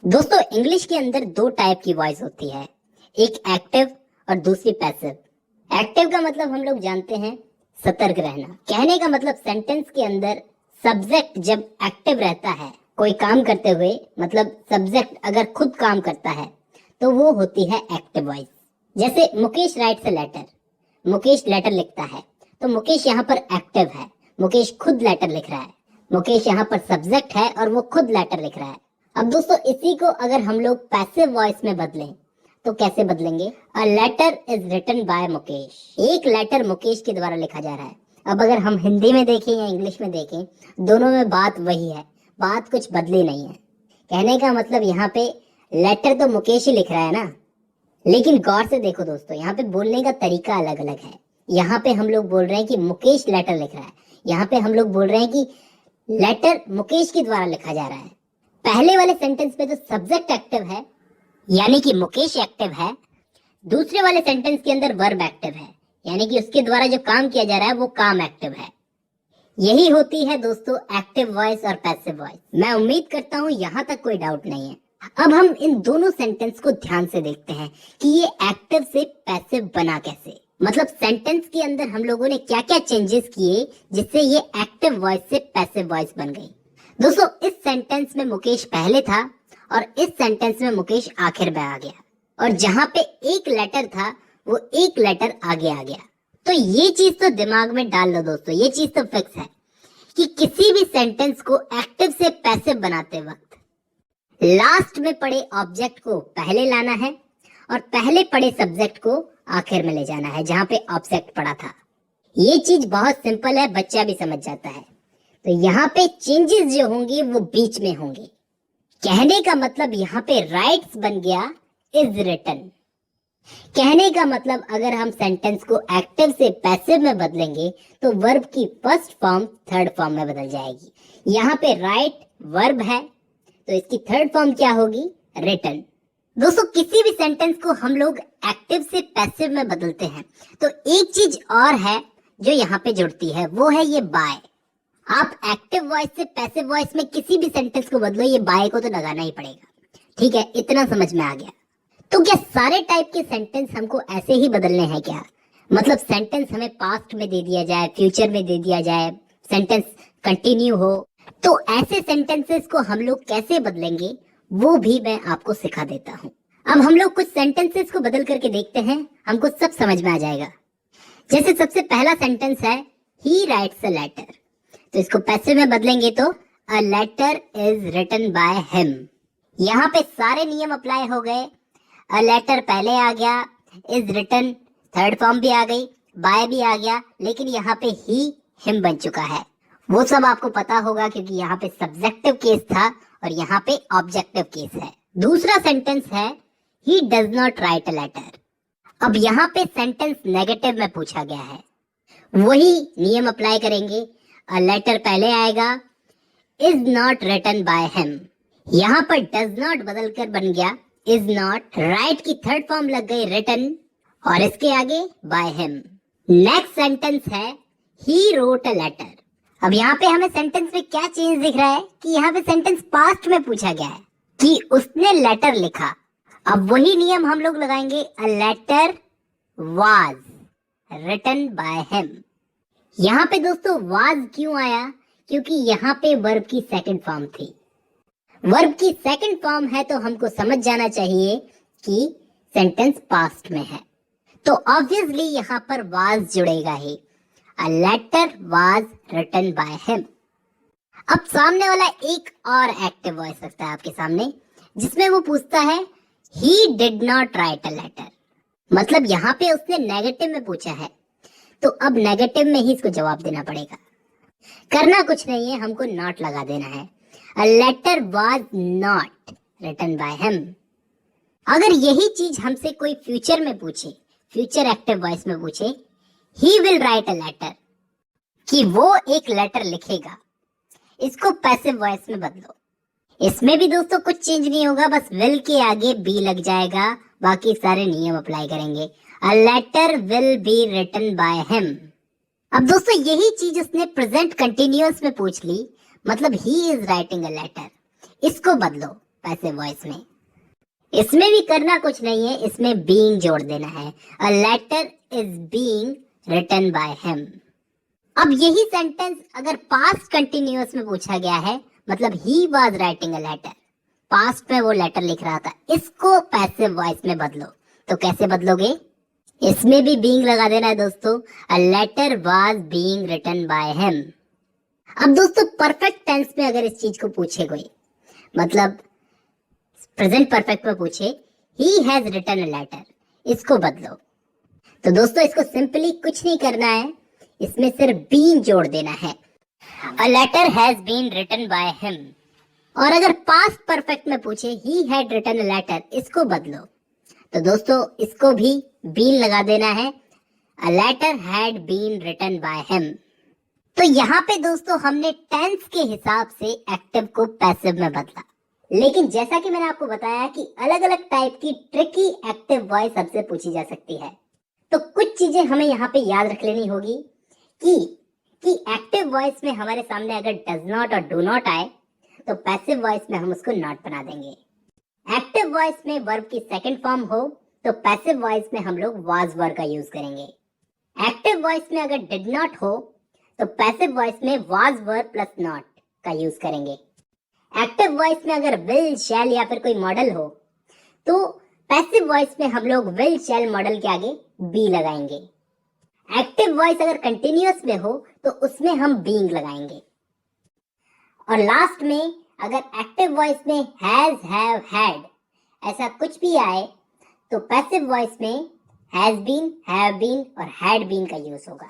दोस्तों इंग्लिश के अंदर दो टाइप की वॉइस होती है, एक एक्टिव और दूसरी पैसिव। एक्टिव का मतलब हम लोग जानते हैं सतर्क रहना। कहने का मतलब सेंटेंस के अंदर सब्जेक्ट जब एक्टिव रहता है कोई काम करते हुए, मतलब सब्जेक्ट अगर खुद काम करता है तो वो होती है एक्टिव वॉइस। जैसे Mukesh writes a letter, Mukesh letter लिखता है तो मुकेश यहाँ पर एक्टिव है, मुकेश खुद लेटर लिख रहा है। मुकेश यहाँ पर सब्जेक्ट है और वो खुद लेटर लिख रहा है। अब दोस्तों इसी को अगर हम लोग पैसिव वॉइस में बदलें तो कैसे बदलेंगे? A letter is written by Mukesh. एक लेटर मुकेश के द्वारा लिखा जा रहा है। अब अगर हम हिंदी में देखें या इंग्लिश में देखें, दोनों में बात वही है, बात कुछ बदली नहीं है। कहने का मतलब यहाँ पे लेटर तो मुकेश ही लिख रहा है ना, लेकिन गौर से देखो दोस्तों, यहाँ पे बोलने का तरीका अलग अलग है। यहाँ पे हम लोग बोल रहे हैं कि मुकेश लेटर लिख रहा है, यहाँ पे हम लोग बोल रहे हैं कि लेटर मुकेश के द्वारा लिखा जा रहा है। पहले वाले सेंटेंस में तो सब्जेक्ट एक्टिव है, यानी कि मुकेश एक्टिव है। दूसरे वाले सेंटेंस के अंदर वर्ब एक्टिव है, यानी कि उसके द्वारा जो काम किया जा रहा है वो काम एक्टिव है। यही होती है दोस्तों एक्टिव वॉइस और पैसिव वॉइस। मैं उम्मीद करता हूँ यहाँ तक कोई डाउट नहीं है। अब हम इन दोनों सेंटेंस को ध्यान से देखते हैं कि ये एक्टिव से पैसिव बना कैसे। मतलब सेंटेंस के अंदर हम लोगों ने क्या क्या चेंजेस किए जिससे ये एक्टिव वॉइस से पैसिव वॉइस बन गई। दोस्तों इस सेंटेंस में मुकेश पहले था और इस सेंटेंस में मुकेश आखिर में आ गया, और जहां पे एक लेटर था वो एक लेटर आगे आ गया। तो ये चीज तो दिमाग में डाल लो दोस्तों, ये चीज तो फिक्स है कि किसी भी सेंटेंस को एक्टिव से पैसिव बनाते वक्त लास्ट में पड़े ऑब्जेक्ट को पहले लाना है और पहले पड़े सब्जेक्ट को आखिर में ले जाना है जहां पे ऑब्जेक्ट पड़ा था। ये चीज बहुत सिंपल है, बच्चा भी समझ जाता है। तो यहाँ पे चेंजेस जो होंगे वो बीच में होंगे। कहने का मतलब यहाँ पे राइट्स बन गया इज रिटन। कहने का मतलब अगर हम सेंटेंस को एक्टिव से पैसिव में बदलेंगे तो वर्ब की फर्स्ट फॉर्म थर्ड फॉर्म में बदल जाएगी। यहाँ पे राइट वर्ब है तो इसकी थर्ड फॉर्म क्या होगी? रिटन। दोस्तों किसी भी सेंटेंस को हम लोग एक्टिव से पैसिव में बदलते हैं तो एक चीज और है जो यहाँ पे जुड़ती है, वो है ये बाय। आप एक्टिव वॉइस से पैसिव वॉइस में किसी भी सेंटेंस को बदलो, ये बाय को तो लगाना ही पड़ेगा। ठीक है, इतना समझ में आ गया। तो क्या सारे टाइप के सेंटेंस हमको ऐसे ही बदलने हैं क्या? मतलब सेंटेंस हमें पास्ट में दे दिया जाए, फ्यूचर में दे दिया जाए, सेंटेंस कंटिन्यू हो, तो ऐसे सेंटेंसेस को हम लोग कैसे बदलेंगे वो भी मैं आपको सिखा देता हूँ। अब हम लोग कुछ सेंटेंसेस को बदल करके देखते हैं, हमको सब समझ में आ जाएगा। जैसे सबसे पहला सेंटेंस है ही राइट्स अ लेटर, तो इसको पैसिव में बदलेंगे तो a letter is written by him. यहाँ पे सारे नियम अप्लाई हो गए। अ लेटर पहले आ गया, इज रिटन थर्ड फॉर्म भी आ गई, बाय भी आ गया, लेकिन यहाँ पे ही हिम बन चुका है। वो सब आपको पता होगा क्योंकि यहाँ पे सब्जेक्टिव केस था और यहाँ पे ऑब्जेक्टिव केस है। दूसरा सेंटेंस है he does not write a letter. अब यहाँ पे सेंटेंस नेगेटिव में पूछा गया है, वही नियम अप्लाई करेंगे। अ लेटर पहले आएगा, is not written by him. यहाँ पर डज नॉट बदलकर बन गया इज नॉट। राइट की थर्ड फॉर्म लग गई रिटन और इसके आगे बाय हिम। नेक्स्ट सेंटेंस है ही रोट अ लेटर। अब यहाँ पे हमें सेंटेंस में क्या चेंज दिख रहा है कि यहाँ पे सेंटेंस पास्ट में पूछा गया है कि उसने लेटर लिखा। अब वही नियम हम लोग लगाएंगे, a letter was written by him. यहाँ पे दोस्तों वाज क्यों आया? क्योंकि यहाँ पे वर्ब की सेकंड फॉर्म थी। वर्ब की सेकंड फॉर्म है तो हमको समझ जाना चाहिए कि सेंटेंस पास्ट में है, तो ऑब्वियसली यहाँ पर वाज जुड़ेगा ही। A letter was written by him. अब सामने वाला एक और एक्टिव वॉइस रखता है आपके सामने जिसमें वो पूछता है he did not write a letter. मतलब यहाँ पे उसने नेगेटिव में पूछा है तो अब नेगेटिव में ही इसको जवाब देना पड़ेगा। करना कुछ नहीं है, हमको नॉट लगा देना है। A letter was not written by him. अगर यही चीज हमसे कोई फ्यूचर में पूछे, फ्यूचर एक्टिव वॉइस में पूछे he will write a letter, कि वो एक लेटर लिखेगा, इसको पैसिव वॉइस में बदलो। इसमें भी दोस्तों कुछ चेंज नहीं होगा, बस विल के आगे बी लग जाएगा, बाकी सारे नियम अप्लाई करेंगे। A letter will be written by him. अब दोस्तों यही चीज उसने प्रेजेंट कंटिन्यूअस में पूछ ली, मतलब he is writing a letter, इसको बदलो। पैसिव वॉइस में। इसमें भी करना कुछ नहीं है, इसमें बीइंग जोड़ देना है। A letter is being written by him. अब यही सेंटेंस अगर पास्ट कंटिन्यूअस में पूछा गया है, मतलब he was writing a letter, past में वो लेटर लिख रहा था, इसको पैसिव वॉइस में बदलो। तो कैसे बदलोगे? इसमें भी बीइंग लगा देना है दोस्तों। A letter was being written by him. अब दोस्तों परफेक्ट टेंस में अगर इस चीज को पूछे कोई, मतलब प्रेजेंट परफेक्ट में पूछे he has written a letter, इसको बदलो। तो दोस्तों इसको सिंपली कुछ नहीं करना है, इसमें सिर्फ बीन जोड़ देना है। A letter has been written by him. और अगर पास्ट परफेक्ट में पूछे he had written a letter, इसको बदलो। तो दोस्तों इसको भी बीन लगा देना है। A letter had been written by him. तो यहाँ पे दोस्तों हमने टेंस के हिसाब से एक्टिव को पैसिव में बदला। लेकिन जैसा कि मैंने आपको बताया कि अलग अलग टाइप की ट्रिकी एक्टिव वॉइस सबसे पूछी जा सकती है, तो कुछ चीजें हमें यहाँ पे याद रख लेनी होगी कि एक्टिव वॉइस में हमारे सामने अगर डज नॉट और डू नॉट आए तो पैसिव वॉइस में हम उसको नॉट बना देंगे। एक्टिव वॉइस में वर्ब की सेकंड फॉर्म हो तो पैसिव वॉइस में हम लोग वाज वर्ब का यूज करेंगे। एक्टिव वॉइस में अगर डिड नॉट हो तो पैसिव वॉइस में वाज वर्ब प्लस नॉट का यूज करेंगे। एक्टिव वॉइस में अगर विल, शैल या फिर कोई मॉडल हो तो पैसिव वॉइस में हम लोग विल, शैल मॉडल के आगे बी लगाएंगे। एक्टिव वॉइस अगर कंटिन्यूअस में हो तो उसमें हम बीइंग लगाएंगे। और लास्ट में अगर एक्टिव वॉइस में हैज, हैव, हैड ऐसा कुछ भी आए तो पैसिव वॉइस में हैज बीन, हैव बीन और हैड बीन का यूज होगा।